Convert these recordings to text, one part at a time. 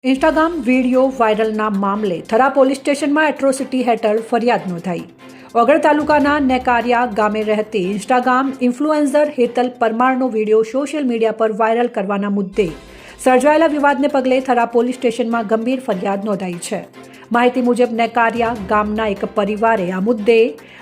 Instagram video વાયરલના મામલે Thara police સ્ટેશનમાં atrocity હેઠળ ફરિયાદ નોંધાઈ। ઓગળ તાલુકાના નેકારિયા ગામે રહેતી ઇન્સ્ટાગ્રામ ઇન્ફ્લુએન્સર હેતલ પરમારનો વિડીયો સોશિયલ મીડિયા પર વાયરલ કરવાના મુદ્દે સર્જાયેલા વિવાદને પગલે થરા પોલીસ સ્ટેશનમાં ગંભીર ફરિયાદ નોંધાઈ છે। માહિતી મુજબ નેકારિયા ગામના એક પરિવારે આ મુદ્દે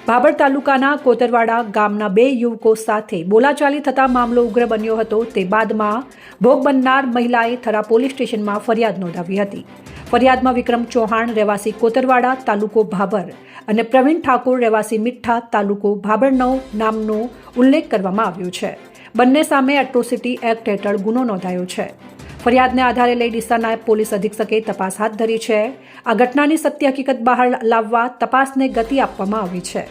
ભાભર તાલુકાના કોતરવાડા ગામના બે યુવકો સાથે બોલાચાલી થતા મામલો ઉગ્ર બન્યો હતો। તે બાદમાં ભોગ બનનાર મહિલાએ થરા પોલીસ સ્ટેશનમાં ફરિયાદ નોંધાવી હતી। ફરિયાદમાં વિક્રમ ચૌહાણ રહેવાસી કોતરવાડા તાલુકો ભાભર અને પ્રવીણ ઠાકોર રહેવાસી મીઠા તાલુકો ભાભરનો નામનો ઉલ્લેખ કરવામાં આવ્યો છે। બંને સામે એટ્રોસિટી એક્ટ હેઠળ ગુનો નોંધાયો છે। ફરિયાદને આધારે લઈ ડીસા નાયબ પોલીસ અધિક્ષકે તપાસ હાથ ધરી છે। આ ઘટનાની સત્ય હકીકત બહાર લાવવા તપાસને ગતિ આપવામાં આવી છે।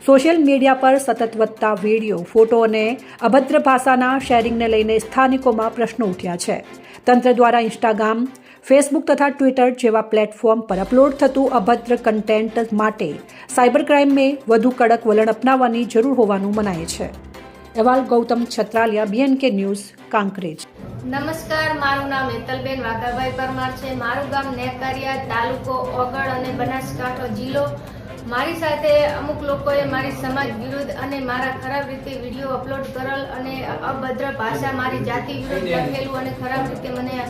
સોશિયલ મીડિયા પર સતત વધતા વિડીયો, ફોટો અને અભદ્ર ભાષાના શેરિંગને લઈને સ્થાનિકોમાં પ્રશ્નો ઉઠ્યા છે। તંત્ર દ્વારા ઇન્સ્ટાગ્રામ, ફેસબુક તથા ટ્વિટર જેવા પ્લેટફોર્મ પર અપલોડ થતું અભદ્ર કન્ટેન્ટ માટે સાયબર ક્રાઇમે વધુ કડક વલણ અપનાવવાની જરૂર હોવાનું મનાય છે। અહેવાલ ગૌતમ છત્રાલિયા, BNK ન્યૂઝ, કાંકરેજ। નમસ્કાર, મારું નામ હેતલબેન વાઘાભાઈ પરમાર છે। મારું ગામ નેકારિયા, તાલુકો ઓગળ અને બનાસકાંઠો જિલ્લો। મારી સાથે અમુક લોકોએ મારી સમાજ વિરુદ્ધ અને મારા ખરાબ રીતે વિડીયો અપલોડ કરેલ અને અભદ્ર ભાષા મારી જાતિ વિરુદ્ધ લખેલું અને ખરાબ રીતે મને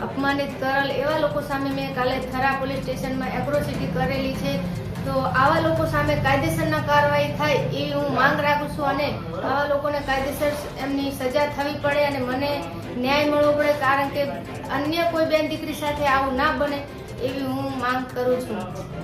અપમાનિત કરેલ એવા લોકો સામે મેં કાલે થરા પોલીસ સ્ટેશનમાં એટ્રોસિટી કરેલી છે। તો આવા લોકો સામે કાયદેસરના કાર્યવાહી થાય એવી હું માંગ રાખું છું અને આવા લોકોને કાયદેસર એમની સજા થવી પડે અને મને ન્યાય મળવો પડે, કારણ કે અન્ય કોઈ બેન દીકરી સાથે આવું ના બને એવી હું માંગ કરું છું।